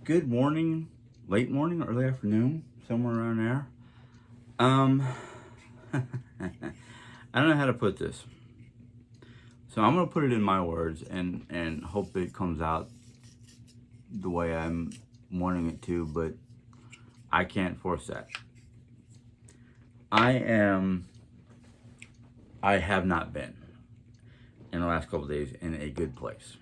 Good morning, late morning, early afternoon, somewhere around there. Um, I don't know how to put this, so I'm gonna put it in my words and hope it comes out the way I'm wanting it to, but I can't force that. I am. I have not been in the last couple of days in a good place.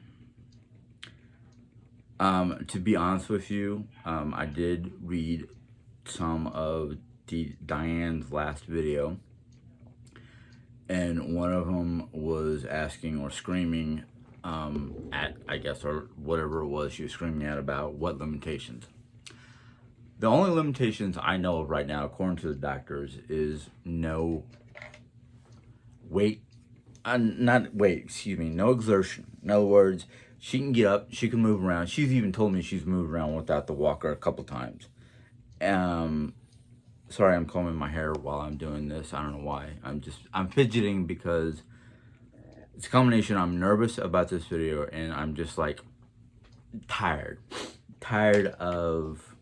To be honest with you, I did read some of Diane's last video, and one of them was asking or screaming at, I guess, or whatever it was she was screaming at about what limitations. The only limitations I know of right now, according to the doctors, is no weight, not weight, excuse me, no exertion. In other words, she can get up, she can move around. She's even told me she's moved around without the walker a couple times. Um, Sorry, I'm combing my hair while I'm doing this. I don't know why. I'm fidgeting because it's a combination. I'm nervous about this video and I'm just like tired of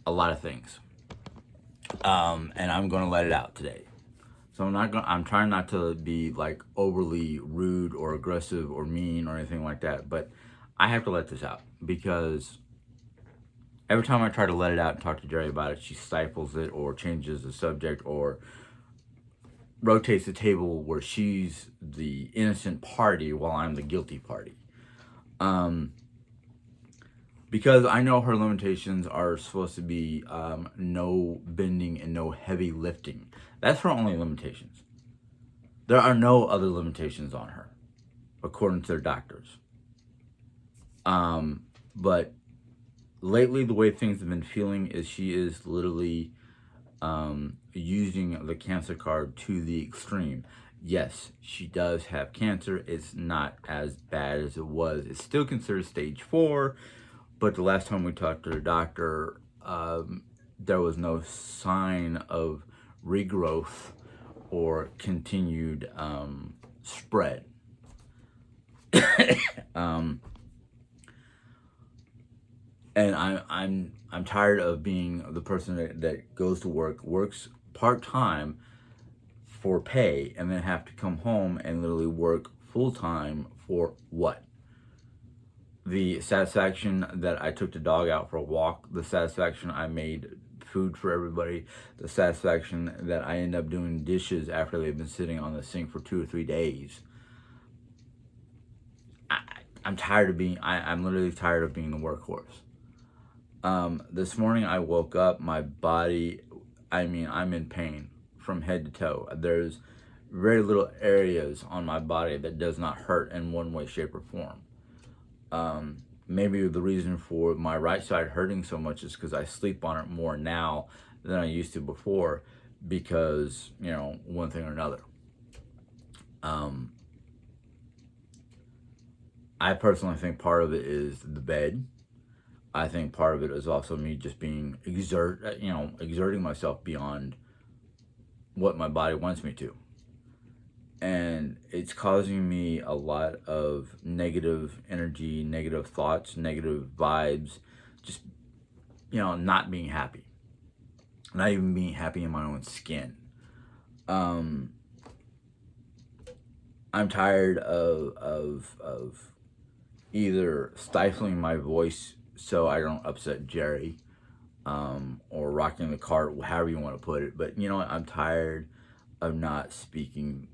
a lot of things. And I'm going to let it out today. So I'm trying not to be like overly rude or aggressive or mean or anything like that, but I have to let this out because every time I try to let it out and talk to Jerry about it, she stifles it or changes the subject or rotates the table where she's the innocent party while I'm the guilty party. Because I know her limitations are supposed to be no bending and no heavy lifting. That's her only limitations. There are no other limitations on her, according to their doctors. But lately, the way things have been feeling is she is literally using the cancer card to the extreme. Yes, she does have cancer. It's not as bad as it was. It's still considered stage 4, but the last time we talked to the doctor, there was no sign of regrowth or continued spread. And I'm tired of being the person that goes to work, works part-time for pay, and then have to come home and literally work full-time for what? The satisfaction that I took the dog out for a walk, the satisfaction I made food for everybody, the satisfaction that I end up doing dishes after they've been sitting on the sink for 2 or 3 days. I'm tired of being, I'm literally tired of being the workhorse. This morning I woke up, my body, I'm in pain from head to toe. There's very little areas on my body that does not hurt in one way, shape, or form. Maybe the reason for my right side hurting so much is because I sleep on it more now than I used to before because, one thing or another. I personally think part of it is the bed. I think part of it is also me just being exerting myself beyond what my body wants me to. And it's causing me a lot of negative energy, negative thoughts, negative vibes, just, not being happy. Not even being happy in my own skin. I'm tired of either stifling my voice so I don't upset Jerry, or rocking the cart, however you want to put it. But you know what? I'm tired of not speaking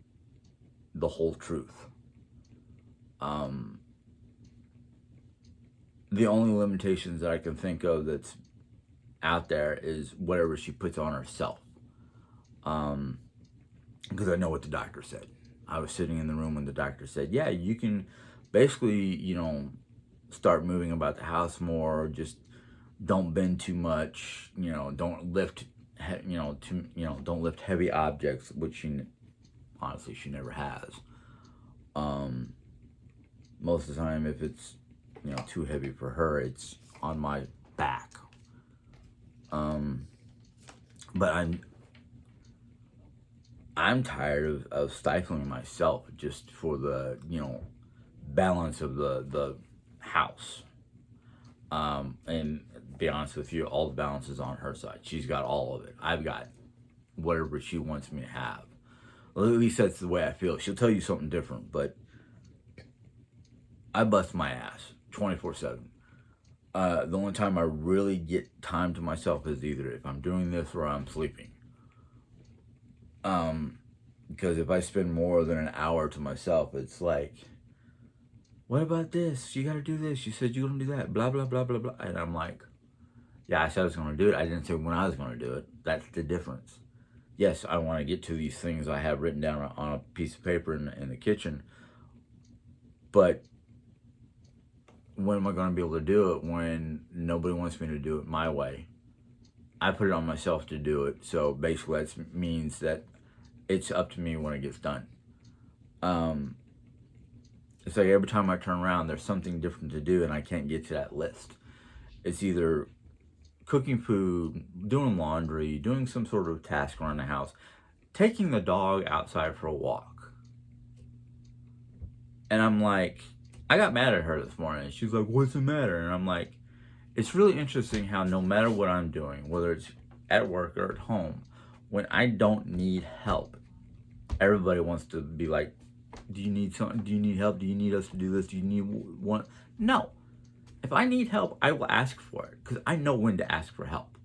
the whole truth. The only limitations that I can think of that's out there is whatever she puts on herself. Because I know what the doctor said. I was sitting in the room when the doctor said, yeah, you can basically, start moving about the house more, just don't bend too much, don't lift, don't lift heavy objects, which honestly, she never has. Most of the time, if it's, too heavy for her, it's on my back. But I'm tired of stifling myself just for the, balance of the house. And be honest with you, all the balance is on her side. She's got all of it. I've got whatever she wants me to have. Well, at least that's the way I feel. She'll tell you something different, but I bust my ass 24/7. The only time I really get time to myself is either if I'm doing this or I'm sleeping. Because if I spend more than an hour to myself, it's like, what about this? You gotta do this. You said you're gonna do that. Blah, blah, blah, blah, blah. And I'm like, yeah, I said I was gonna do it. I didn't say when I was gonna do it. That's the difference. Yes, I want to get to these things I have written down on a piece of paper in the kitchen, but when am I going to be able to do it when nobody wants me to do it my way? I put it on myself to do it, so basically that means that it's up to me when it gets done. It's like every time I turn around, there's something different to do, and I can't get to that list. It's either cooking food, doing laundry, doing some sort of task around the house, taking the dog outside for a walk. And I'm like, I got mad at her this morning. She's like, what's the matter? And I'm like, it's really interesting how no matter what I'm doing, whether it's at work or at home, when I don't need help, everybody wants to be like, do you need something? Do you need help? Do you need us to do this? Do you need one? No. If I need help, I will ask for it because I know when to ask for help.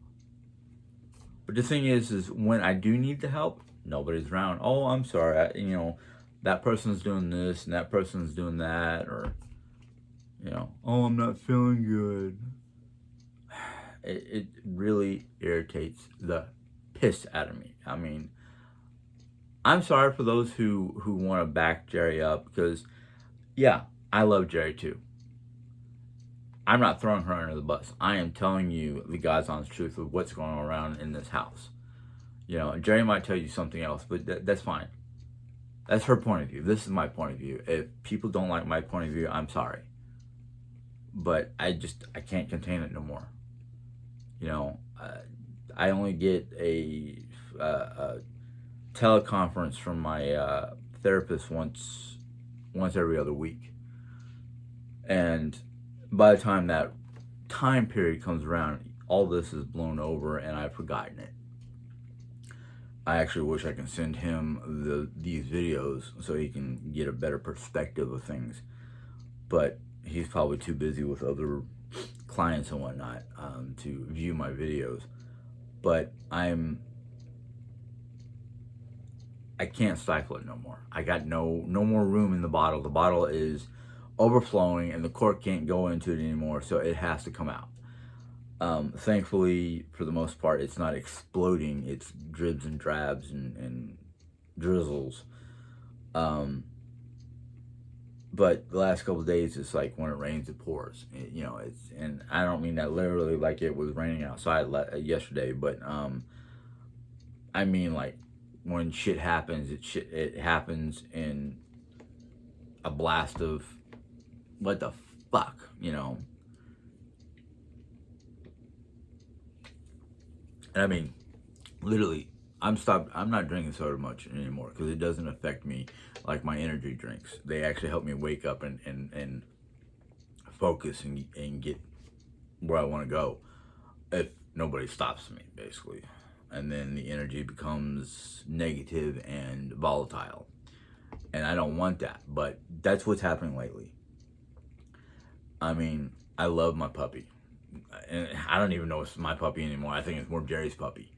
But the thing is when I do need the help, nobody's around. Oh, I'm sorry. That person's doing this and that person's doing that, or, oh, I'm not feeling good. It really irritates the piss out of me. I mean, I'm sorry for those who want to back Jerry up because, yeah, I love Jerry too. I'm not throwing her under the bus. I am telling you the God's honest truth of what's going on around in this house. Jerry might tell you something else, but that's fine. That's her point of view. This is my point of view. If people don't like my point of view, I'm sorry. But I can't contain it no more. I only get a teleconference from my therapist once every other week. And by the time that time period comes around, all this is blown over and I've forgotten it. I actually wish I can send him these videos so he can get a better perspective of things. But he's probably too busy with other clients and whatnot to view my videos. But I can't stifle it no more. I got no more room in the bottle. The bottle is overflowing and the cork can't go into it anymore, so it has to come out. Thankfully, for the most part, it's not exploding. It's dribs and drabs and drizzles. But the last couple of days, it's like when it rains, it pours. And I don't mean that literally like it was raining outside yesterday, but I mean like when shit happens, it happens in a blast of what the fuck, And I mean, literally, I'm not drinking soda much anymore because it doesn't affect me like my energy drinks. They actually help me wake up and focus and get where I want to go if nobody stops me, basically. And then the energy becomes negative and volatile. And I don't want that, but that's what's happening lately. I mean, I love my puppy. And I don't even know if it's my puppy anymore. I think it's more Jerry's puppy.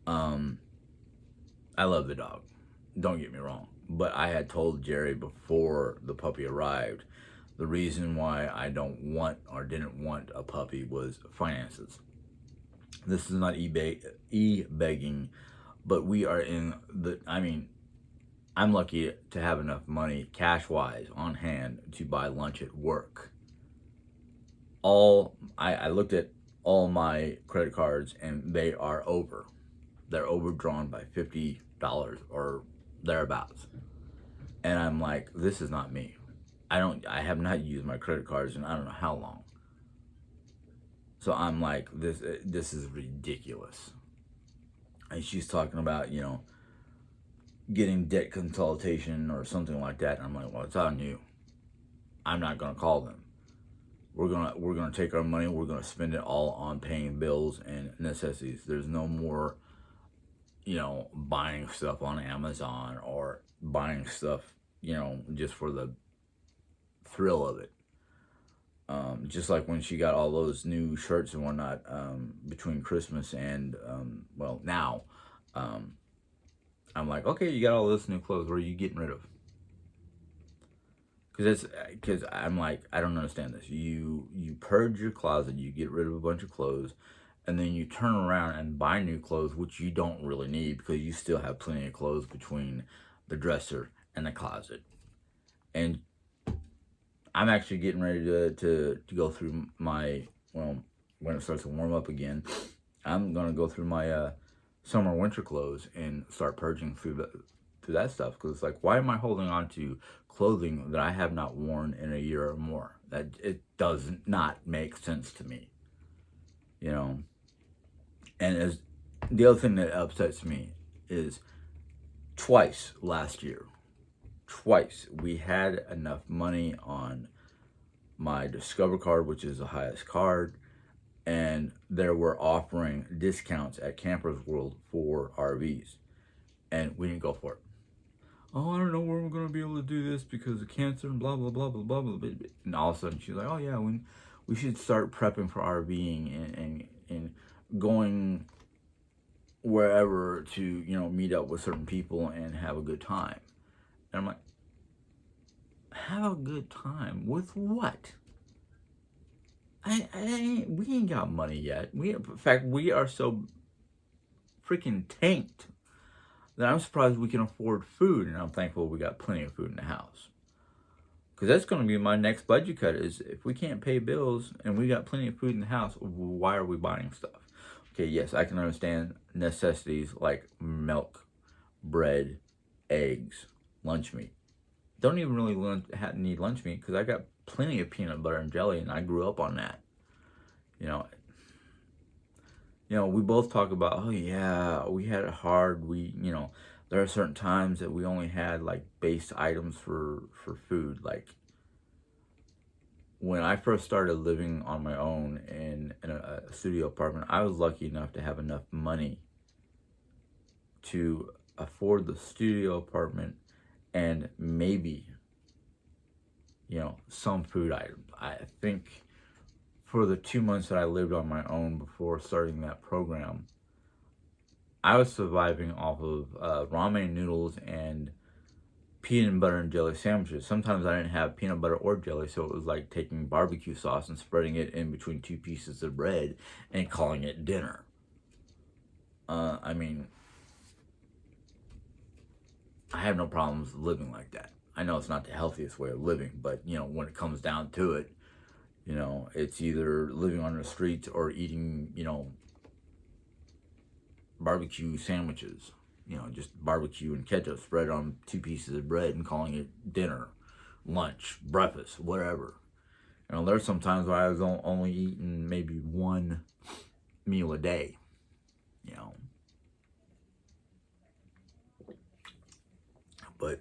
I love the dog. Don't get me wrong. But I had told Jerry before the puppy arrived, the reason why I don't want or didn't want a puppy was finances. This is not e-begging, but we are in I'm lucky to have enough money cash-wise on hand to buy lunch at work. I looked at all my credit cards and they are over. They're overdrawn by $50 or thereabouts. And I'm like, this is not me. I have not used my credit cards in I don't know how long. So I'm like, this is ridiculous. And she's talking about, getting debt consultation or something like that. And I'm like, well, it's on you. I'm not going to call them. we're gonna take our money, we're gonna spend it all on paying bills and necessities. There's no more, buying stuff on Amazon or buying stuff, just for the thrill of it. Just like when she got all those new shirts and whatnot, between Christmas and, well, now, um, I'm like, okay, you got all this new clothes. What are you getting rid of? Because I'm like, I don't understand this. You purge your closet, you get rid of a bunch of clothes, and then you turn around and buy new clothes, which you don't really need because you still have plenty of clothes between the dresser and the closet. And I'm actually getting ready to go through my, well, when it starts to warm up again, I'm gonna go through my summer winter clothes and start purging through that stuff, because it's like, why am I holding on to clothing that I have not worn in a year or more? That it does not make sense to me, you know. And as the other thing that upsets me is twice last year, twice we had enough money on my Discover card, which is the highest card, and they were offering discounts at Campers World for RVs, and we didn't go for it. Oh, I don't know where we're gonna be able to do this because of cancer and blah blah blah blah blah blah. And all of a sudden she's like, oh yeah, we should start prepping for RVing and going wherever to, meet up with certain people and have a good time. And I'm like, have a good time with what? We ain't got money yet. In fact, we are so freaking tanked that I'm surprised we can afford food, and I'm thankful we got plenty of food in the house. Because that's going to be my next budget cut, is if we can't pay bills and we got plenty of food in the house, why are we buying stuff? Okay, yes, I can understand necessities like milk, bread, eggs, lunch meat. Don't even really need lunch meat because I got plenty of peanut butter and jelly, and I grew up on that. You know, we both talk about, oh yeah, we had it hard. There are certain times that we only had like base items for food. Like when I first started living on my own in a studio apartment, I was lucky enough to have enough money to afford the studio apartment and maybe, some food items. I think for the 2 months that I lived on my own before starting that program, I was surviving off of ramen noodles and peanut butter and jelly sandwiches. Sometimes I didn't have peanut butter or jelly, so it was like taking barbecue sauce and spreading it in between two pieces of bread and calling it dinner. I mean, I have no problems living like that. I know it's not the healthiest way of living, but when it comes down to it, it's either living on the streets or eating, barbecue sandwiches. Just barbecue and ketchup spread on two pieces of bread and calling it dinner, lunch, breakfast, whatever. There's some times where I was only eating maybe one meal a day, But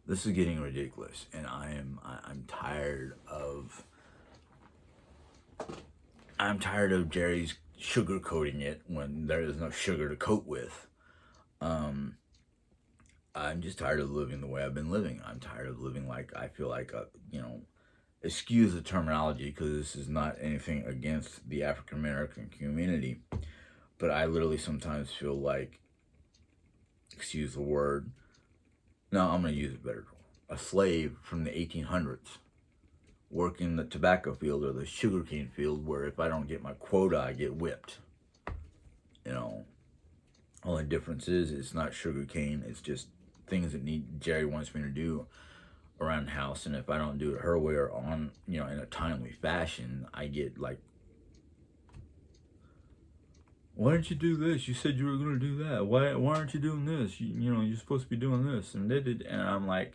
this is getting ridiculous, and I'm tired of Jerry's sugarcoating it when there is no sugar to coat with. I'm just tired of living the way I've been living. I'm tired of living like I feel like, excuse the terminology because this is not anything against the African American community, but I literally sometimes feel like, excuse the word, no, I'm going to use it better, a slave from the 1800s working the tobacco field or the sugarcane field, where if I don't get my quota, I get whipped. Only difference is it's not sugarcane, it's just things that Jerry wants me to do around the house, and if I don't do it her way or in a timely fashion, I get like, why didn't you do this? You said you were going to do that. Why aren't you doing this? You're supposed to be doing this. And they did, and I'm like,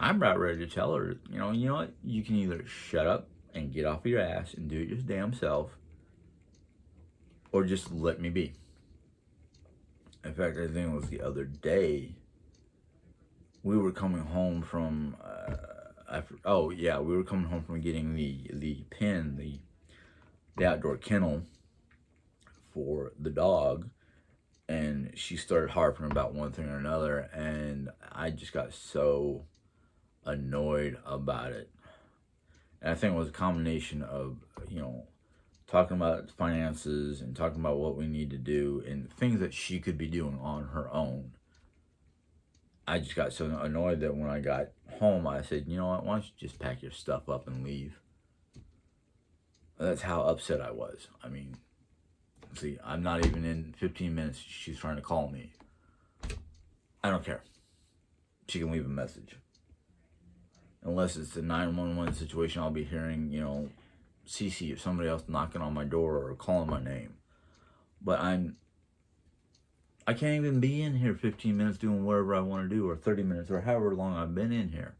I'm about ready to tell her, you know what? You can either shut up and get off your ass and do it your damn self, or just let me be. In fact, I think it was the other day, we were coming home from Oh yeah, we were coming home from getting the pen, the outdoor kennel for the dog, and she started harping about one thing or another, and I just got so annoyed about it. And I think it was a combination of, you know, talking about finances and talking about what we need to do and things that she could be doing on her own. I just got so annoyed that when I got home, I said, you know what, why don't you just pack your stuff up and leave? That's how upset I was. I mean, see, I'm not even in 15 minutes. She's trying to call me. I don't care. She can leave a message. Unless it's a 911 situation, I'll be hearing, you know, CC or somebody else knocking on my door or calling my name. But I can't even be in here 15 minutes doing whatever I want to do, or 30 minutes, or however long I've been in here,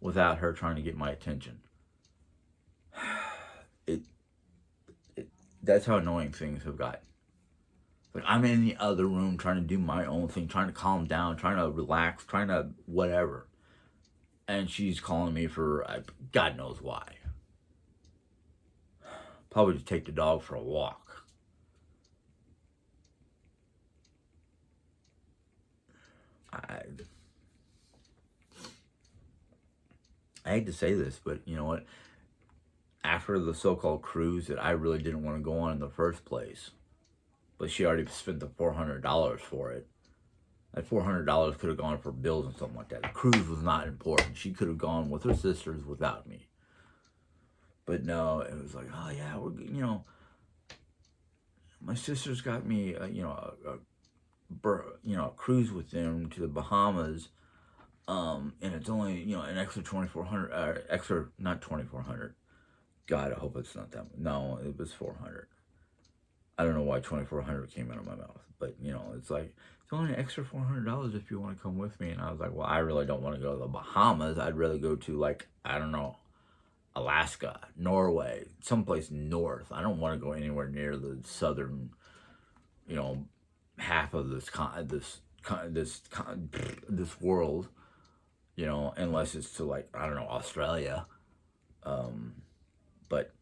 without her trying to get my attention. It, that's how annoying things have gotten. Like, I'm in the other room trying to do my own thing, trying to calm down, trying to relax, trying to whatever. And she's calling me for God knows why. Probably to take the dog for a walk. I hate to say this, but you know what? After the so-called cruise that I really didn't want to go on in the first place, but she already spent the $400 for it. That $400 could have gone for bills and something like that. The cruise was not important. She could have gone with her sisters without me. But no, it was like, oh yeah, you know, my sisters got me, you know, a cruise with them to the Bahamas, and it's only, you know, an extra 2,400, not 2,400. God, I hope it's not that. No, it was 400. I don't know why 2,400 came out of my mouth, but you know, it's like it's only an extra $400 if you want to come with me. And I was like, well, I really don't want to go to the Bahamas. I'd rather go to, like, I don't know, Alaska, Norway, someplace north. I don't want to go anywhere near the southern, you know, half of this world, you know, unless it's to, like, I don't know, Australia. But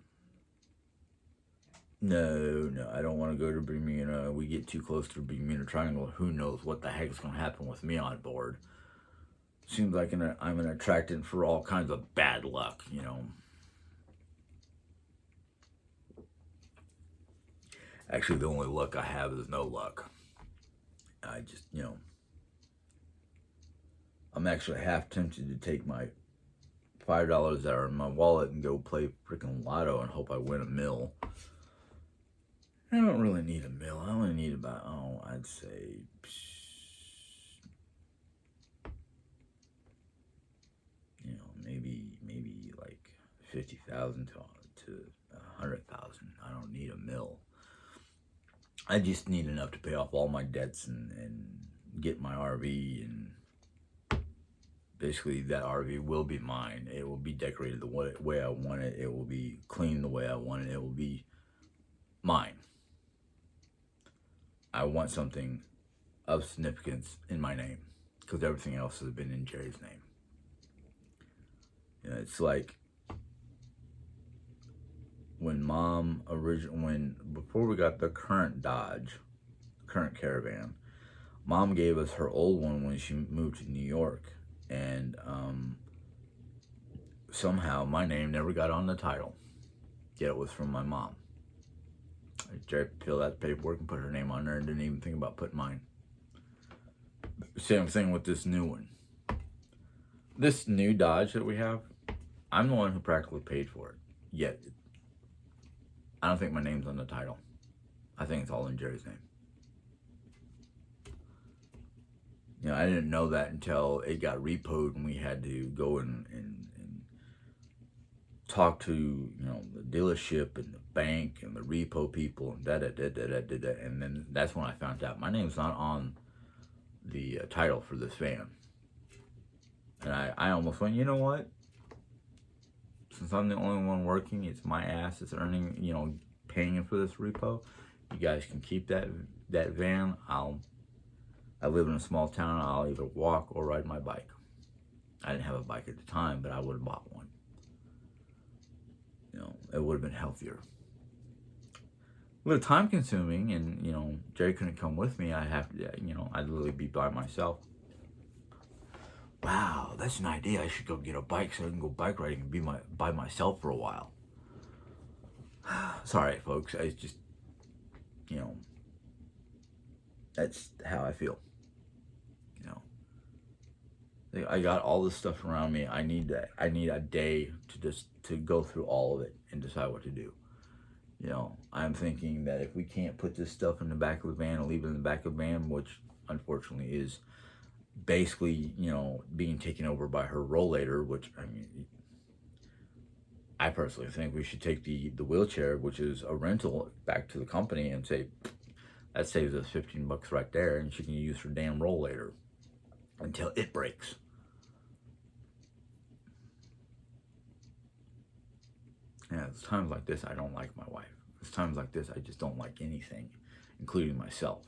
no, I don't want to go to Bermuda. We get too close to the Bermuda Triangle. Who knows what the heck is going to happen with me on board? Seems like I'm an attractant for all kinds of bad luck, you know. Actually, the only luck I have is no luck. I just, you know, I'm actually half tempted to take my $5 that are in my wallet and go play freaking lotto and hope I win a mill. I don't really need a mill. I only need about, I'd say, you know, maybe like 50,000 to 100,000. I don't need a mill. I just need enough to pay off all my debts and get my RV, and basically that RV will be mine. It will be decorated the way I want it. It will be clean the way I want it. It will be mine. I want something of significance in my name, because everything else has been in Jerry's name. You know, it's like when before we got the current Dodge, current Caravan, Mom gave us her old one when she moved to New York, and somehow my name never got on the title, yet it was from my mom. Jerry filled out the paperwork and put her name on there and didn't even think about putting mine. Same thing with this new one. This new Dodge that we have, I'm the one who practically paid for it. Yet, I don't think my name's on the title. I think it's all in Jerry's name. You know, I didn't know that until it got repoed and we had to go and talk to, you know, the dealership and the bank and the repo people and and then that's when I found out my name's not on the title for this van. And I almost went, you know what? Since I'm the only one working, it's my ass that's earning, you know, paying for this repo. You guys can keep that van. I live in a small town. I'll either walk or ride my bike. I didn't have a bike at the time, but I would have bought one. You know, it would have been healthier. A little time consuming, and you know, Jerry couldn't come with me. I'd have to, you know, I'd literally be by myself. Wow, that's an idea. I should go get a bike so I can go bike riding and be by myself for a while. Sorry, folks. I just, you know, that's how I feel. You know, I got all this stuff around me. I need a day to go through all of it and decide what to do. You know, I'm thinking that if we can't put this stuff in the back of the van and leave it in the back of the van, which unfortunately is basically, you know, being taken over by her rollator, which, I mean, I personally think we should take the wheelchair, which is a rental, back to the company and say, that saves us $15 right there, and she can use her damn rollator until it breaks. Yeah, it's times like this I don't like my wife. It's times like this I just don't like anything, including myself.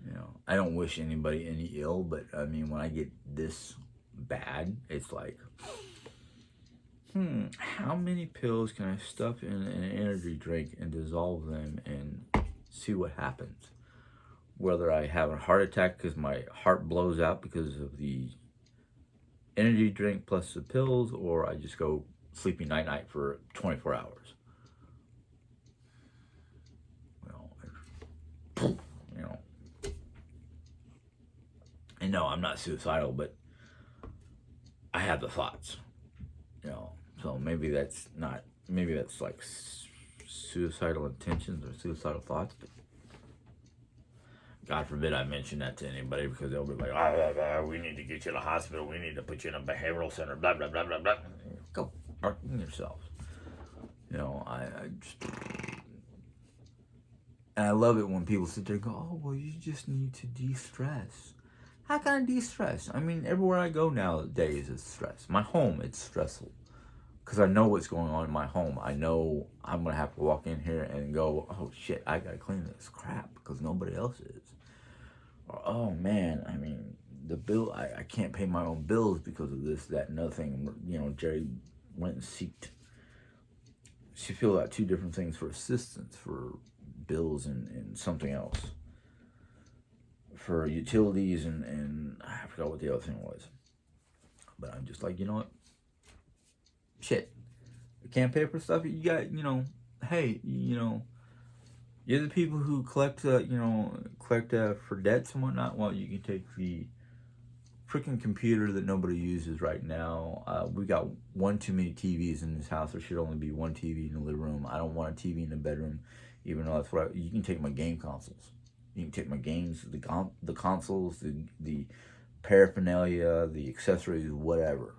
You know, I don't wish anybody any ill, but I mean, when I get this bad, it's like, how many pills can I stuff in an energy drink and dissolve them and see what happens? Whether I have a heart attack because my heart blows out because of the energy drink plus the pills, or I just go sleepy night for 24 hours. You know, and no, I'm not suicidal, but I have the thoughts. You know, so maybe that's like suicidal intentions or suicidal thoughts, but God forbid I mention that to anybody, because they'll be like, we need to get you to the hospital, we need to put you in a behavioral center, blah, blah, blah, blah, blah. Go fuck yourselves. You know, I just... And I love it when people sit there and go, oh, well, you just need to de-stress. How can I de-stress? I mean, everywhere I go nowadays is stress. My home, it's stressful. Because I know what's going on in my home. I know I'm going to have to walk in here and go, oh, shit, I got to clean this crap because nobody else is. Or, oh, man, I mean, the bill, I can't pay my own bills because of this, that, and another thing. You know, Jerry went and seeked. She filled out 2 different things for assistance, for bills and something else. For utilities and I forgot what the other thing was. But I'm just like, you know what? Shit. You can't pay for stuff. You got, you know, hey, you know, you're the people who collect for debts and whatnot. Well, you can take the freaking computer that nobody uses right now. We got one too many TVs in this house. There should only be one TV in the living room. I don't want a TV in the bedroom, even though that's what you can take my game consoles. You can take my games, the consoles, the paraphernalia, the accessories, whatever.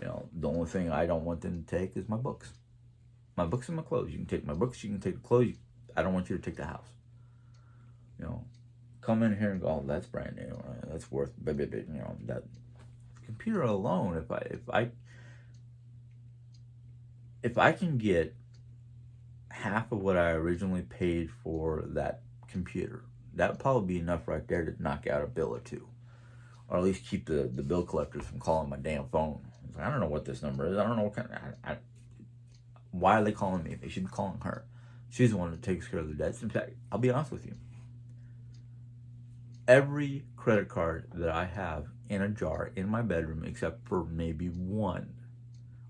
You know, the only thing I don't want them to take is my books. My books and my clothes. You can take my books, you can take the clothes. I don't want you to take the house. You know, come in here and go, oh, that's brand new. That's worth, you know, that computer alone, if I can get half of what I originally paid for that computer, that would probably be enough right there to knock out a bill or two. Or at least keep the bill collectors from calling my damn phone. I don't know what this number is. I don't know what kind of... why are they calling me? They should be calling her. She's the one that takes care of the debts. In fact, I'll be honest with you. Every credit card that I have in a jar in my bedroom, except for maybe one,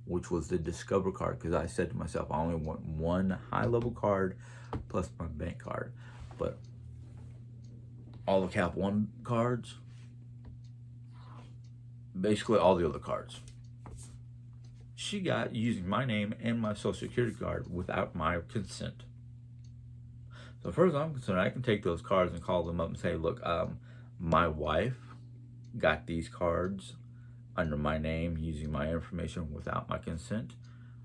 which was the Discover card, because I said to myself, I only want one high-level card plus my bank card. But all the Cap One cards, basically all the other cards, she got using my name and my social security card without my consent. So as far as I'm concerned, I can take those cards and call them up and say, look, my wife got these cards under my name using my information without my consent.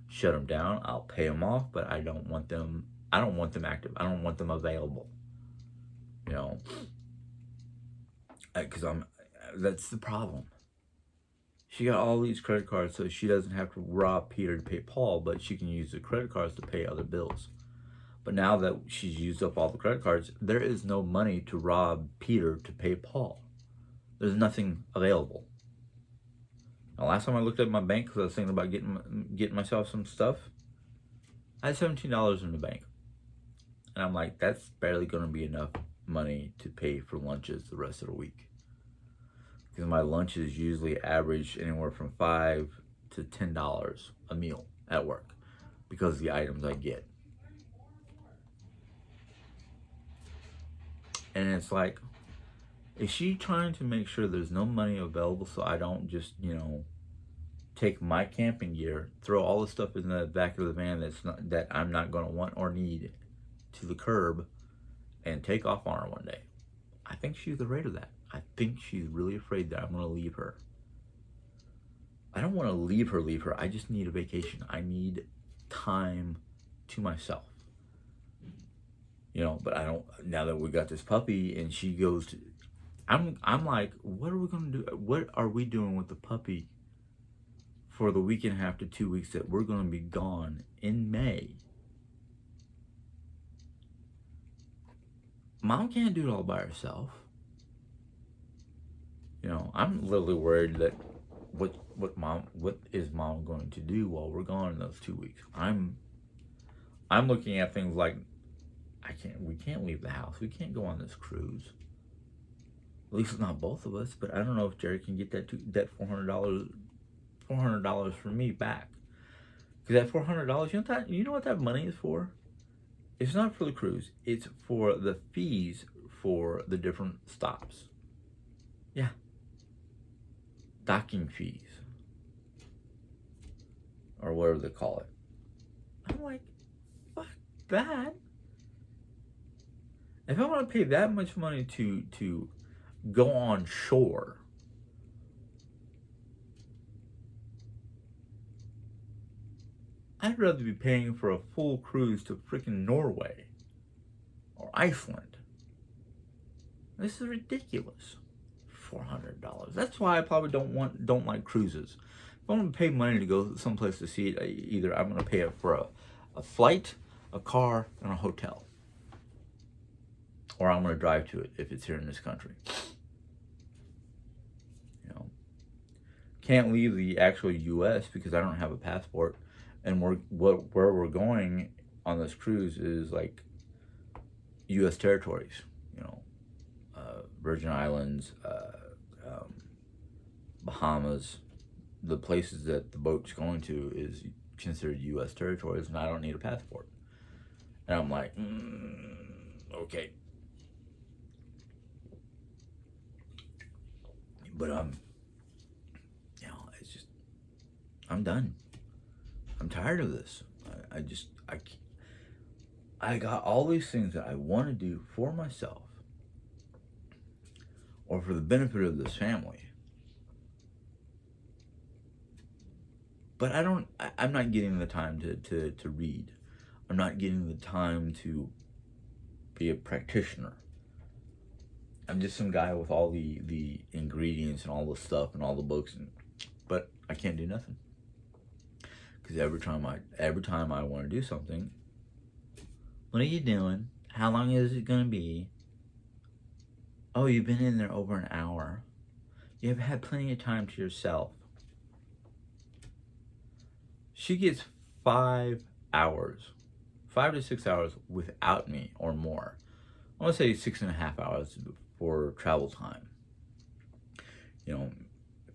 Shut them down. I'll pay them off, but I don't want them active. I don't want them available. You know, because that's the problem. She got all these credit cards so she doesn't have to rob Peter to pay Paul, but she can use the credit cards to pay other bills. But now that she's used up all the credit cards, there is no money to rob Peter to pay Paul. There's nothing available. The last time I looked at my bank, because I was thinking about getting myself some stuff, I had $17 in the bank. And I'm like, that's barely going to be enough money to pay for lunches the rest of the week. Because my lunches usually average anywhere from $5 to $10 a meal at work because of the items I get. And it's like, is she trying to make sure there's no money available so I don't just, take my camping gear, throw all the stuff in the back of the van that I'm not going to want or need to the curb, and take off on her one day? I think she's afraid of that. I think she's really afraid that I'm going to leave her. I don't want to leave her. I just need a vacation. I need time to myself. But I don't, now that we got this puppy and she goes to, I'm like, what are we going to do? What are we doing with the puppy for the week and a half to 2 weeks that we're going to be gone in May? Mom can't do it all by herself. I'm literally worried that what is mom going to do while we're gone in those 2 weeks? I'm looking at things like, we can't leave the house. We can't go on this cruise. At least not both of us. But I don't know if Jerry can get that $400 from me back. Because that $400, you know what that money is for? It's not for the cruise. It's for the fees for the different stops. Yeah. Docking fees. Or whatever they call it. I'm like, fuck that. If I want to pay that much money to go on shore, I'd rather be paying for a full cruise to freaking Norway or Iceland. This is ridiculous. $400. That's why I probably don't like cruises. If I want to pay money to go someplace to see it, either I'm going to pay it for a flight, a car, and a hotel. Or I'm going to drive to it if it's here in this country. Can't leave the actual U.S. because I don't have a passport, and where we're going on this cruise is like U.S. territories. Virgin Islands, Bahamas, the places that the boat's going to is considered U.S. territories, and I don't need a passport. And I'm like, okay. But it's just, I'm done. I'm tired of this. I got all these things that I want to do for myself or for the benefit of this family. But I'm not getting the time to read. I'm not getting the time to be a practitioner. I'm just some guy with all the ingredients and all the stuff and all the books, but I can't do nothing. Because every time I want to do something, what are you doing? How long is it going to be? Oh, you've been in there over an hour. You've had plenty of time to yourself. She gets 5 hours, 5 to 6 hours without me or more. I want to say 6.5 hours for travel time.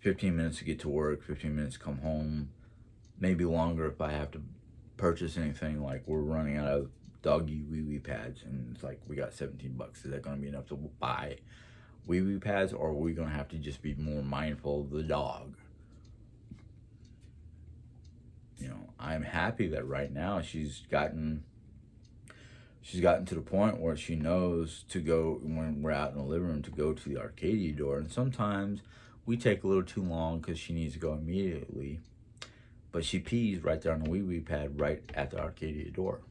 15 minutes to get to work, 15 minutes to come home, maybe longer if I have to purchase anything, like we're running out of doggy wee-wee pads, and it's like we got $17. Is that going to be enough to buy wee-wee pads, or are we going to have to just be more mindful of the dog? I'm happy that right now she's gotten to the point where she knows to go, when we're out in the living room, to go to the Arcadia door. And sometimes we take a little too long because she needs to go immediately. But she pees right there on the wee-wee pad right at the Arcadia door.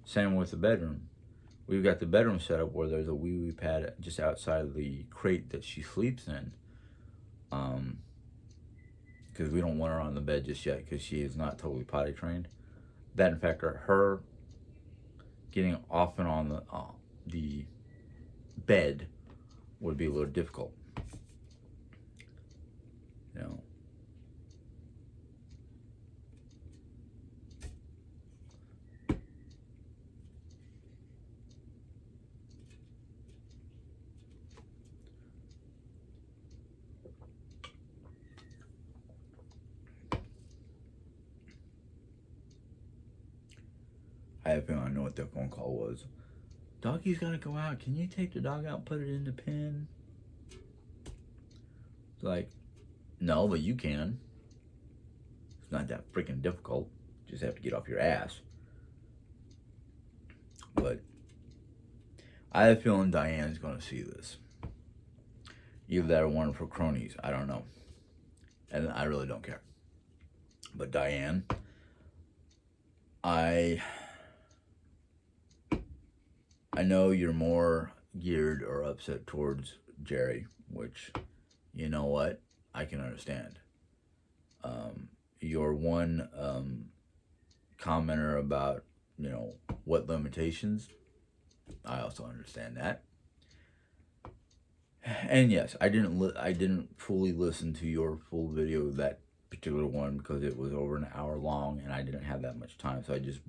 Same with the bedroom. We've got the bedroom set up where there's a wee-wee pad just outside of the crate that she sleeps in. Because we don't want her on the bed just yet because she is not totally potty trained. That, in fact, her getting off and on the bed would be a little difficult. I have a feeling I know what that phone call was. Doggy's gotta go out. Can you take the dog out and put it in the pen? It's like, no, but you can. It's not that freaking difficult. You just have to get off your ass. But I have a feeling Diane's gonna see this. Either that or one of her cronies. I don't know. And I really don't care. But Diane, I know you're more geared or upset towards Jerry, which, you know what, I can understand. Your one commenter about, what limitations, I also understand that. And yes, I didn't fully listen to your full video of that particular one because it was over an hour long and I didn't have that much time, so I just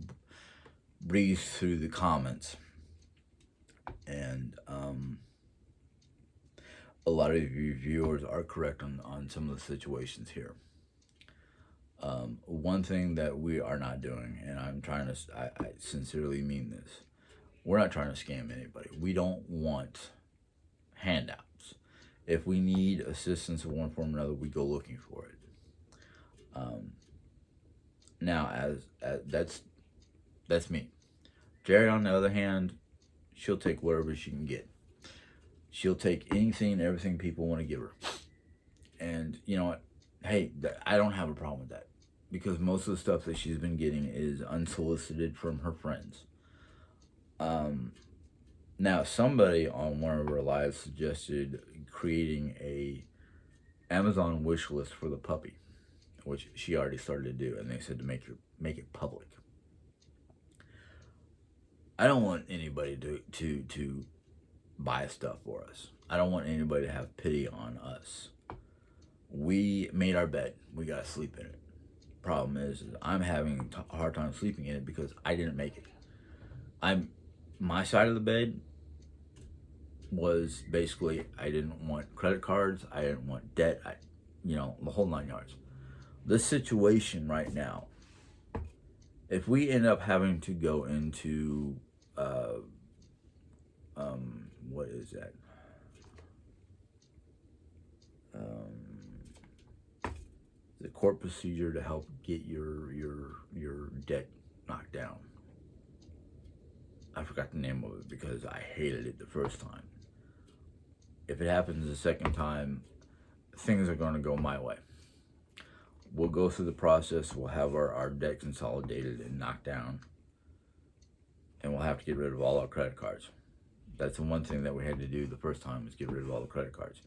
breezed through the comments. And a lot of you viewers are correct on some of the situations here. One thing that we are not doing, and I sincerely mean this, we're not trying to scam anybody. We don't want handouts. If we need assistance in one form or another, we go looking for it. Now, as that's me. Jerry, on the other hand, she'll take whatever she can get. She'll take anything and everything people want to give her. And you know what? Hey, I don't have a problem with that. Because most of the stuff that she's been getting is unsolicited from her friends. Now, somebody on one of her lives suggested creating a Amazon wish list for the puppy, which she already started to do, and they said to make it public. I don't want anybody to buy stuff for us. I don't want anybody to have pity on us. We made our bed. We gotta sleep in it. Problem is I'm having a hard time sleeping in it because I didn't make it. My side of the bed was basically, I didn't want credit cards, I didn't want debt, the whole 9 yards. This situation right now, if we end up having to go into what is that? The court procedure to help get your debt knocked down. I forgot the name of it because I hated it the first time. If it happens the second time, things are going to go my way. We'll go through the process. We'll have our debt consolidated and knocked down. And we'll have to get rid of all our credit cards. That's the one thing that we had to do the first time, is get rid of all the credit cards.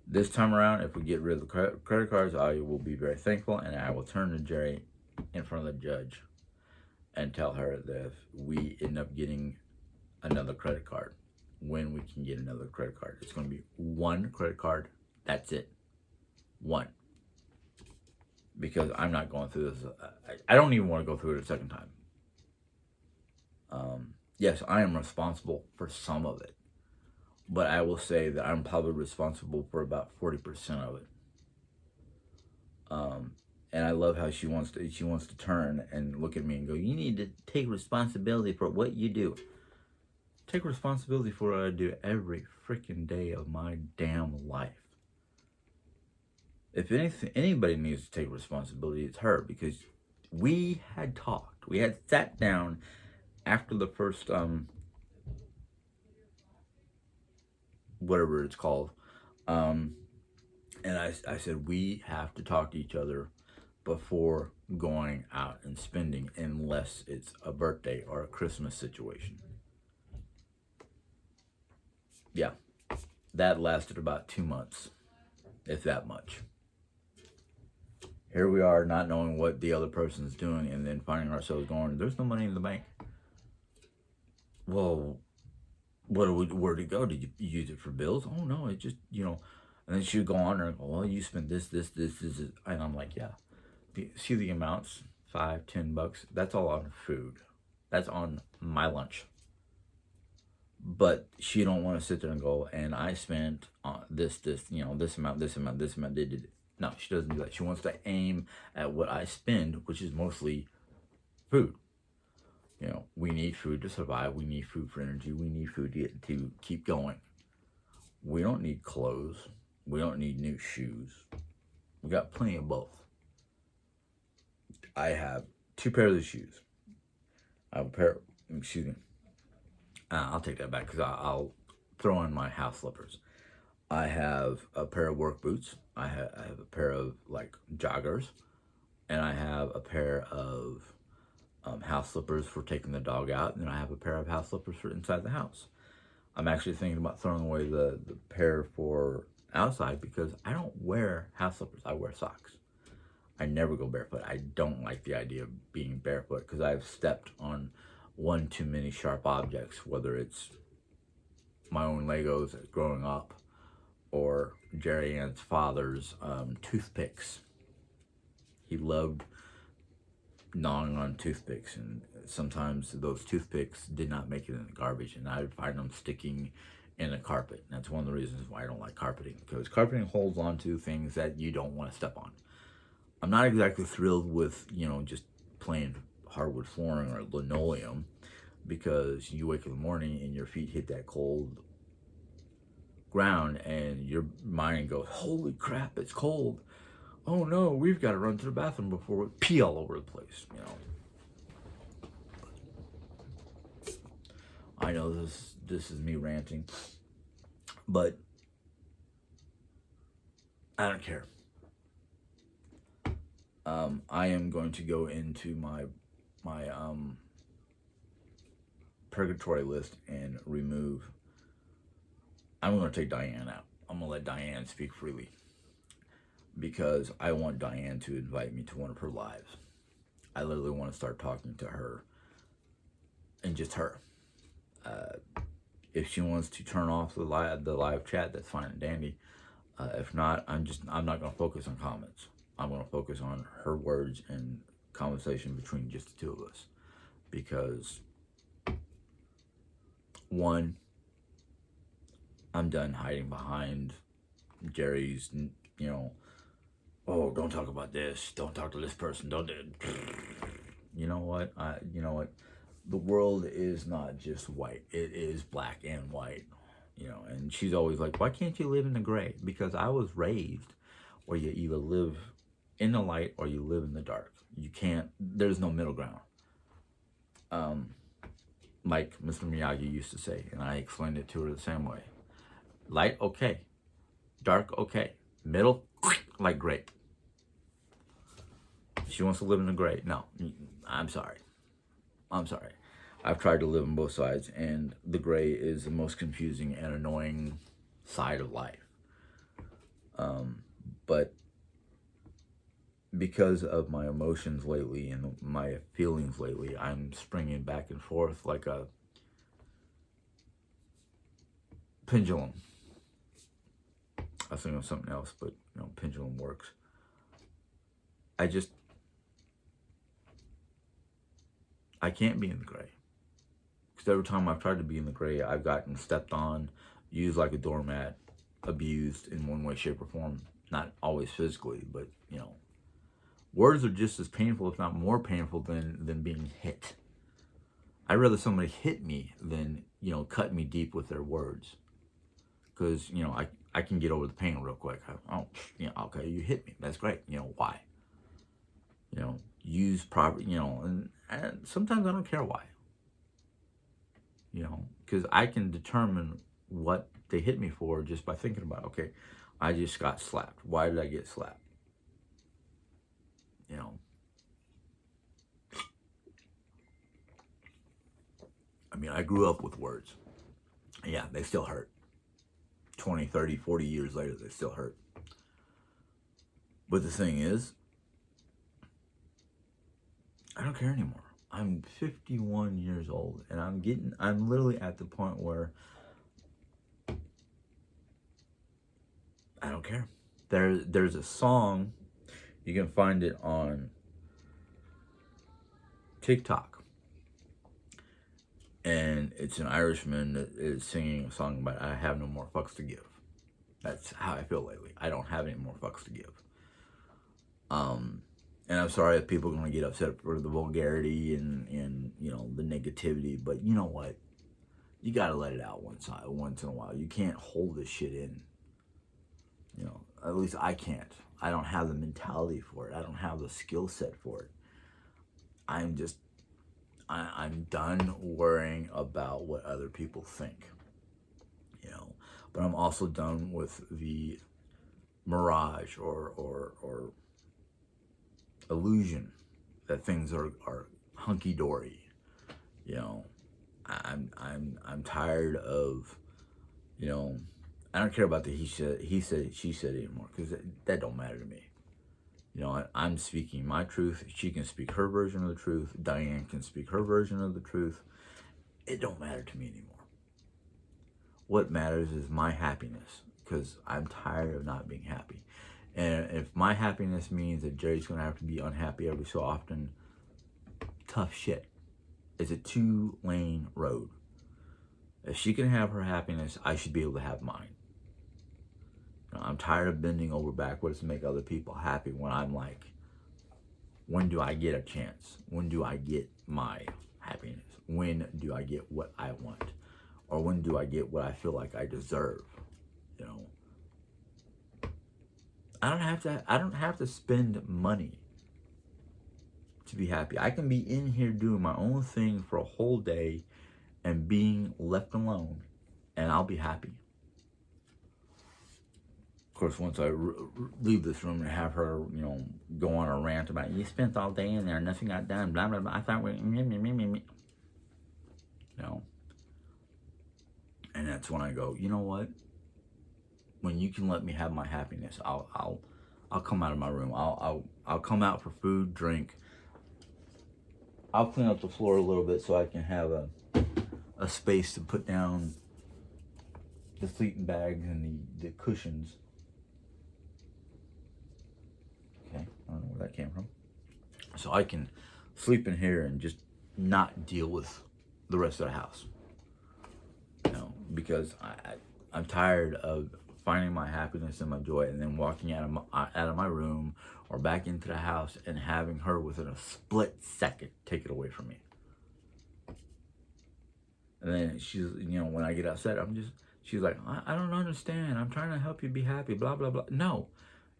This time around, if we get rid of the credit cards, I will be very thankful, and I will turn to Jerry in front of the judge and tell her that if we end up getting another credit card, when we can get another credit card, it's going to be one credit card. That's it. One. Because I'm not going through this. I don't even want to go through it a second time. Yes, I am responsible for some of it. But I will say that I'm probably responsible for about 40% of it. And I love how she wants to turn and look at me and go, you need to take responsibility for what you do. Take responsibility for what I do every freaking day of my damn life. If anybody needs to take responsibility, it's her, because we had talked. We had sat down after the first, whatever it's called. And I said, we have to talk to each other before going out and spending, unless it's a birthday or a Christmas situation. Yeah, that lasted about 2 months, if that much. Here we are, not knowing what the other person's doing, and then finding ourselves going, there's no money in the bank. Well, where'd it go? Did you use it for bills? Oh, no, it just, And then she would go on there and go, well, you spent this. And I'm like, yeah. See the amounts? $5, $10. That's all on food. That's on my lunch. But she don't want to sit there and go, and I spent this amount. No, she doesn't do that. She wants to aim at what I spend, which is mostly food. You know, we need food to survive. We need food for energy. We need food to keep going. We don't need clothes. We don't need new shoes. We got plenty of both. I have two pairs of shoes. I have a pair, excuse me. I'll take that back because I'll throw in my house slippers. I have a pair of work boots. I have a pair of like joggers, and I have a pair of house slippers for taking the dog out, and I have a pair of house slippers for inside the house. I'm actually thinking about throwing away the pair for outside because I don't wear house slippers. I wear socks. I never go barefoot. I don't like the idea of being barefoot because I've stepped on one too many sharp objects, whether it's my own Legos growing up or Jerry Ann's father's toothpicks. He loved gnawing on toothpicks, and sometimes those toothpicks did not make it in the garbage, and I would find them sticking in the carpet. And that's one of the reasons why I don't like carpeting, because carpeting holds on to things that you don't want to step on. I'm not exactly thrilled with, you know, just plain hardwood flooring or linoleum, because you wake in the morning and your feet hit that cold ground and your mind goes, holy crap, it's cold. Oh no, we've got to run to the bathroom before we pee all over the place, you know. I know this is me ranting, but I don't care. I am going to go into my purgatory list and remove. I'm going to take Diane out. I'm going to let Diane speak freely because I want Diane to invite me to one of her lives. I literally want to start talking to her and just her. If she wants to turn off the live chat, that's fine and dandy. If not, I'm not going to focus on comments. I'm going to focus on her words and conversation between just the two of us. Because, one, I'm done hiding behind Jerry's, you know, oh, don't talk about this. Don't talk to this person. Don't do it. You know what? The world is not just white. It is black and white. You know, and she's always like, why can't you live in the gray? Because I was raised where you either live in the light or you live in the dark. You can't, there's no middle ground. Like Mr. Miyagi used to say, and I explained it to her the same way. Light, okay. Dark, okay. Middle, like gray. She wants to live in the gray. No, I'm sorry. I've tried to live on both sides, and the gray is the most confusing and annoying side of life. But because of my emotions lately and my feelings lately, I'm springing back and forth like a pendulum. I was thinking of something else, but you know, pendulum works. I can't be in the gray. Because every time I've tried to be in the gray, I've gotten stepped on, used like a doormat, abused in one way, shape, or form. Not always physically, but, you know. Words are just as painful, if not more painful, than being hit. I'd rather somebody hit me than, you know, cut me deep with their words. Because, you know, I can get over the pain real quick. Oh, you know, okay, you hit me. That's great. You know, why? You know, use proper, you know, and sometimes I don't care why. You know, because I can determine what they hit me for just by thinking about, okay, I just got slapped. Why did I get slapped? You know. I mean, I grew up with words. Yeah, they still hurt. 20, 30, 40 years later, they still hurt. But the thing is, I don't care anymore. I'm 51 years old, and I'm literally at the point where I don't care. There's a song, you can find it on TikTok, and it's an Irishman that is singing a song about I have no more fucks to give. That's how I feel lately. I don't have any more fucks to give. And I'm sorry if people are going to get upset for the vulgarity and the negativity, but you know what? You got to let it out once in a while. You can't hold this shit in. At least I can't. I don't have the mentality for it. I don't have the skill set for it. I'm done worrying about what other people think. But I'm also done with the mirage or illusion that things are hunky dory. I'm tired of, I don't care about the he said, she said anymore, because that don't matter to me. I'm speaking my truth. She can speak her version of the truth. Diane can speak her version of the truth. It don't matter to me anymore. What matters is my happiness, because I'm tired of not being happy. And if my happiness means that Jerry's going to have to be unhappy every so often, tough shit. It's a 2-lane road. If she can have her happiness, I should be able to have mine. I'm tired of bending over backwards to make other people happy when I'm like, when do I get a chance? When do I get my happiness? When do I get what I want? Or when do I get what I feel like I deserve? I don't have to spend money to be happy. I can be in here doing my own thing for a whole day and being left alone, and I'll be happy. Of course, once I leave this room and have her, go on a rant about, you spent all day in there, nothing got done, blah, blah, blah. I thought me. And that's when I go, you know what? When you can let me have my happiness, I'll come out of my room. I'll come out for food, drink. I'll clean up the floor a little bit so I can have a space to put down the sleeping bags and the cushions. Okay, I don't know where that came from. So I can sleep in here and just not deal with the rest of the house. Because I'm tired of finding my happiness and my joy and then walking out of my room or back into the house and having her within a split second take it away from me. And then she's, when I get upset, she's like, I don't understand. I'm trying to help you be happy, blah, blah, blah. No,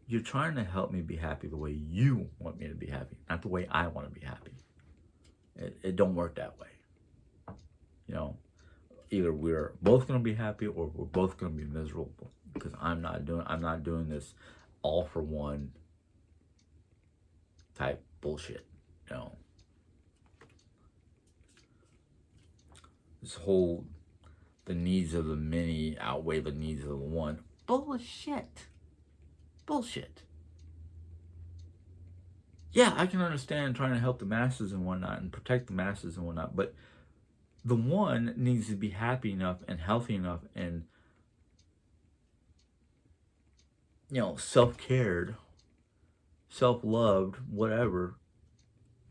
you're trying to help me be happy the way you want me to be happy, not the way I want to be happy. It don't work that way. Either we're both going to be happy or we're both going to be miserable, because I'm not doing this all for one type bullshit. This whole, the needs of the many outweigh the needs of the one. Bullshit. Yeah, I can understand trying to help the masses and whatnot and protect the masses and whatnot, but the one needs to be happy enough and healthy enough and, self-cared, self-loved, whatever,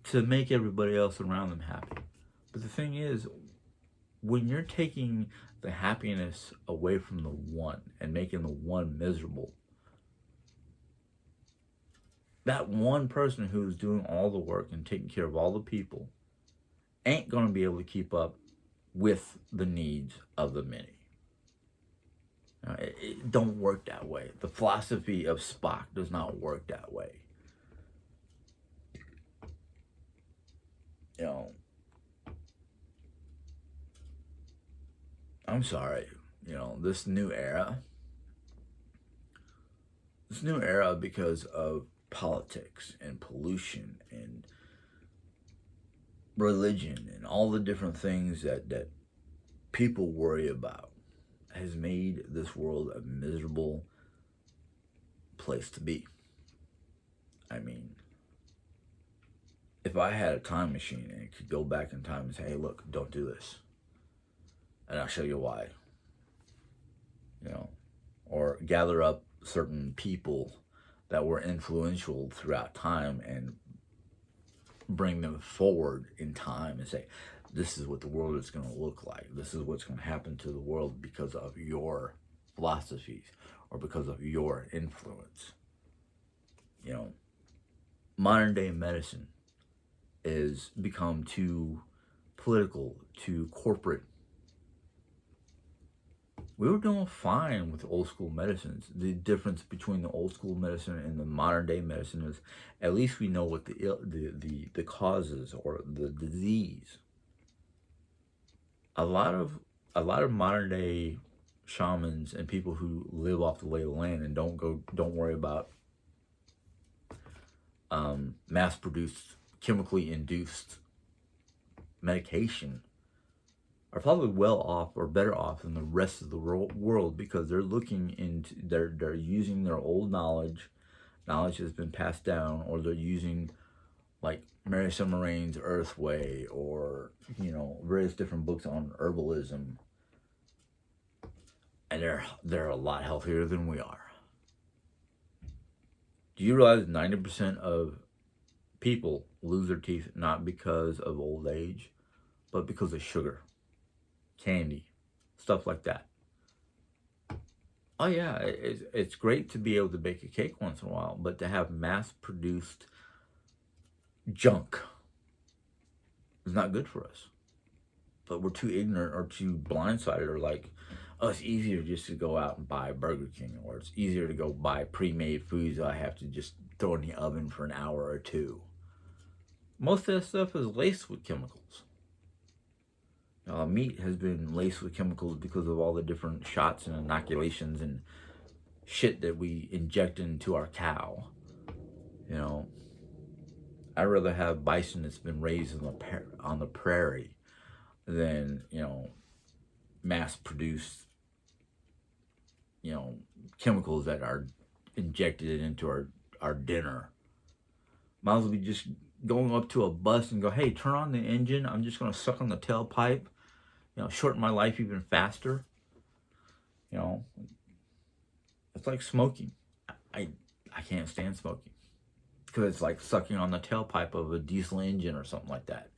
to make everybody else around them happy. But the thing is, when you're taking the happiness away from the one and making the one miserable, that one person who's doing all the work and taking care of all the people ain't going to be able to keep up with the needs of the many. It don't work that way. The philosophy of Spock does not work that way. I'm sorry, this new era, because of politics and pollution and religion and all the different things that people worry about, has made this world a miserable place to be. I mean, if I had a time machine and could go back in time and say, hey, look, don't do this, and I'll show you why, or gather up certain people that were influential throughout time and bring them forward in time and say, this is what the world is going to look like. This is what's going to happen to the world because of your philosophies or because of your influence. modern day medicine is become too political, too corporate. We were doing fine with old school medicines. The difference between the old school medicine and the modern day medicine is, at least we know what the causes or the disease. A lot of modern day shamans and people who live off the lay of the land and don't worry about mass produced, chemically induced medication are probably well off or better off than the rest of the world, because they're looking into, they're using their old knowledge has been passed down, or they're using like Mary Summer Rain's Earth Way, or various different books on herbalism, and they're a lot healthier than we are. Do you realize 90% of people lose their teeth not because of old age, but because of sugar, candy, stuff like that? Oh yeah, it's great to be able to bake a cake once in a while, but to have mass-produced junk is not good for us. But we're too ignorant or too blindsided, or like, oh, it's easier just to go out and buy Burger King, or it's easier to go buy pre-made foods that I have to just throw in the oven for an hour or two. Most of that stuff is laced with chemicals. Meat has been laced with chemicals because of all the different shots and inoculations and shit that we inject into our cow. I'd rather have bison that's been raised on the prairie than mass-produced chemicals that are injected into our dinner. Might as well be just going up to a bus and go, hey, turn on the engine. I'm just going to suck on the tailpipe. Shorten my life even faster. It's like smoking. I can't stand smoking because it's like sucking on the tailpipe of a diesel engine or something like that.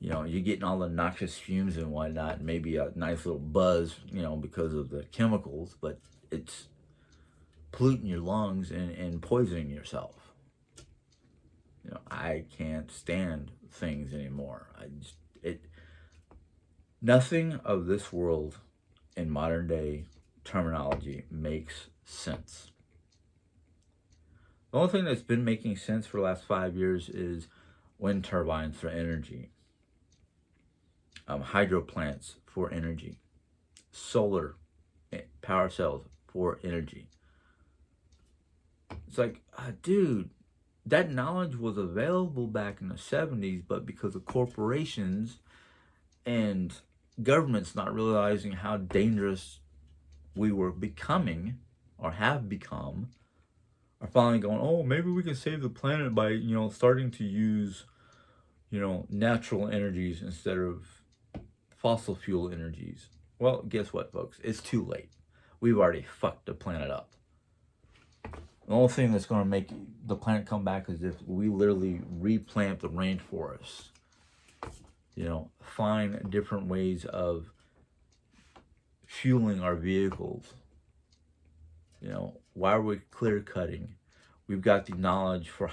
You're getting all the noxious fumes and whatnot, and maybe a nice little buzz, because of the chemicals, but it's polluting your lungs and poisoning yourself. I can't stand things anymore. Nothing of this world in modern day terminology makes sense. The only thing that's been making sense for the last 5 years is wind turbines for energy, hydro plants for energy, solar power cells for energy. It's like, dude, that knowledge was available back in the 70s, but because of corporations and governments not realizing how dangerous we were becoming or have become, are finally going, oh, maybe we can save the planet by, starting to use, natural energies instead of fossil fuel energies. Well, guess what, folks? It's too late. We've already fucked the planet up. The only thing that's going to make the planet come back is if we literally replant the rainforests. Find different ways of fueling our vehicles. Why are we clear cutting? We've got the knowledge for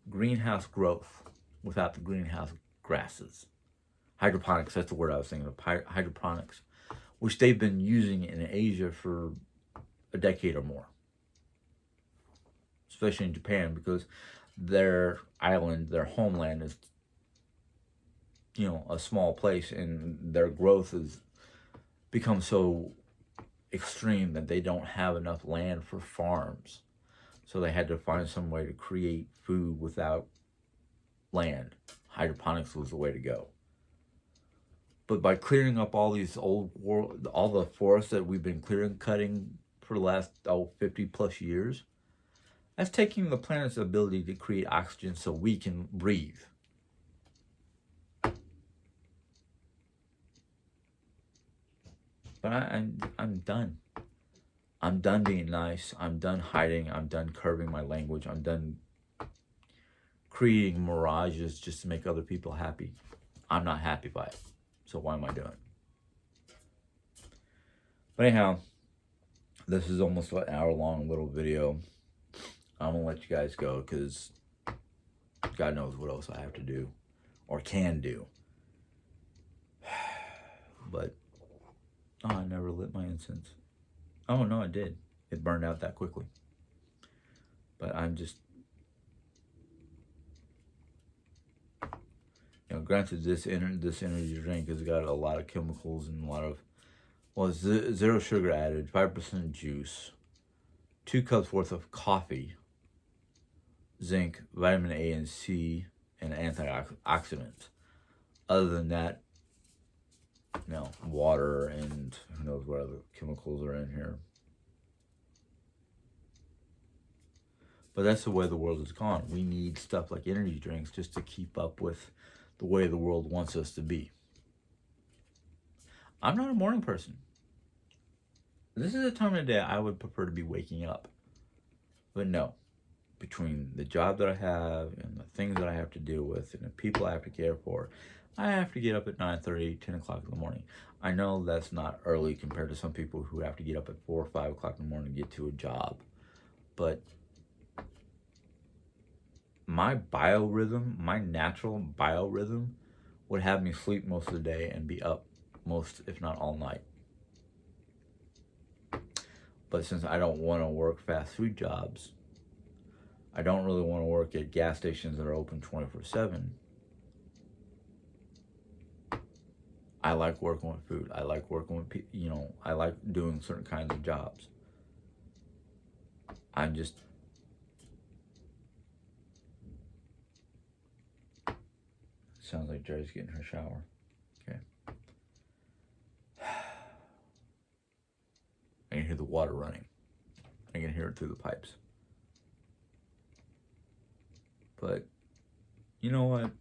greenhouse growth without the greenhouse grasses. Hydroponics, that's the word I was thinking of, hydroponics, which they've been using in Asia for a decade or more. Especially in Japan, because their island, their homeland is, a small place, and their growth has become so extreme that they don't have enough land for farms. So they had to find some way to create food without land. Hydroponics was the way to go. But by clearing up all these all the forests that we've been cutting for the last 50 plus years, that's taking the planet's ability to create oxygen so we can breathe. But I'm done. I'm done being nice. I'm done hiding. I'm done curbing my language. I'm done creating mirages just to make other people happy. I'm not happy by it. So why am I doing it? But anyhow, This is almost an hour-long little video. I'm going to let you guys go because God knows what else I have to do or can do. But, oh, I never lit my incense. Oh, no, I did. It burned out that quickly. But I'm just, granted, this energy drink has got a lot of chemicals and a lot of, well, zero sugar added, 5% juice, 2 cups worth of coffee, zinc, vitamin A and C, and antioxidants. Other than that, water and who knows what other chemicals are in here. But that's the way the world has gone. We need stuff like energy drinks just to keep up with the way the world wants us to be. I'm not a morning person. This is a time of day I would prefer to be waking up. But no, between the job that I have and the things that I have to deal with and the people I have to care for, I have to get up at 9:30, 10 o'clock in the morning. I know that's not early compared to some people who have to get up at 4 or 5 o'clock in the morning to get to a job. But my biorhythm, my natural biorhythm, would have me sleep most of the day and be up most, if not all night. But since I don't want to work fast food jobs, I don't really want to work at gas stations that are open 24/7. I like working with food. I like working with people, I like doing certain kinds of jobs. I'm just, sounds like Jerry's getting her shower. Okay. I can hear the water running. I can hear it through the pipes. But, you know what?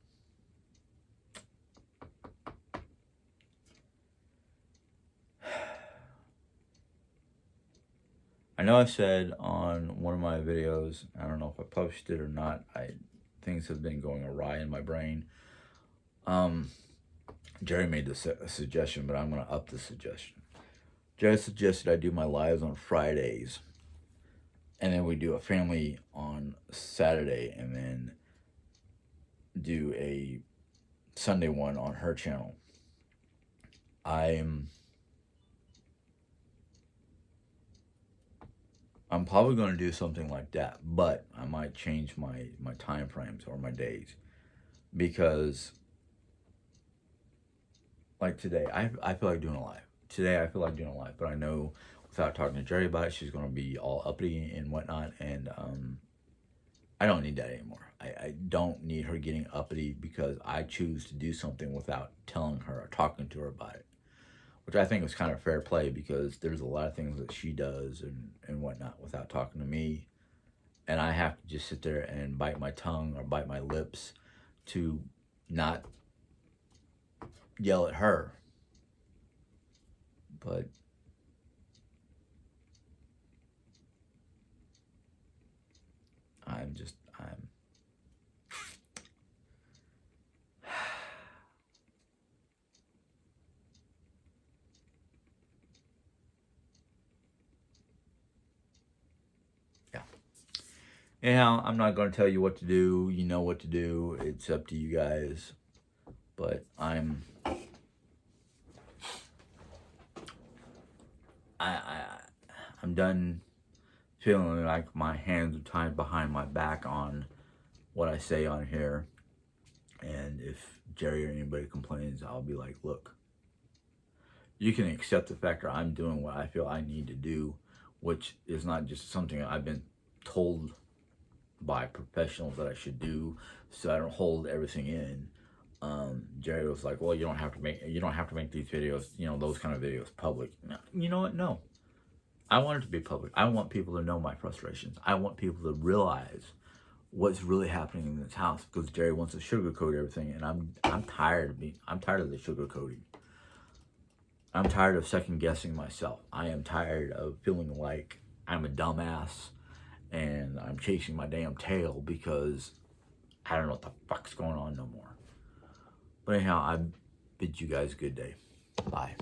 I know I said on one of my videos, I don't know if I published it or not, things have been going awry in my brain. Jerry made this a suggestion, but I'm going to up the suggestion. Jerry suggested I do my lives on Fridays, and then we do a family on Saturday, and then do a Sunday one on her channel. I'm probably going to do something like that, but I might change my time frames or my days, because like today, I feel like doing a live. Today I feel like doing a live, but I know without talking to Jerry about it, she's going to be all uppity and whatnot, and I don't need that anymore. I don't need her getting uppity because I choose to do something without telling her or talking to her about it, which I think is kind of fair play, because there's a lot of things that she does and whatnot without talking to me, and I have to just sit there and bite my tongue or bite my lips to not yell at her. But I'm yeah. Anyhow, I'm not going to tell you what to do. You know what to do. It's up to you guys. But I'm done feeling like my hands are tied behind my back on what I say on here. And if Jerry or anybody complains, I'll be like, look, you can accept the fact that I'm doing what I feel I need to do, which is not just something I've been told by professionals that I should do, so I don't hold everything in. Jerry was like, well, you don't have to make these videos, those kind of videos public. No, you know what? No. I want it to be public. I want people to know my frustrations. I want people to realize what's really happening in this house, because Jerry wants to sugarcoat everything, and I'm tired of the sugarcoating. I'm tired of second guessing myself. I am tired of feeling like I'm a dumbass and I'm chasing my damn tail because I don't know what the fuck's going on no more. But anyhow, I bid you guys a good day. Bye.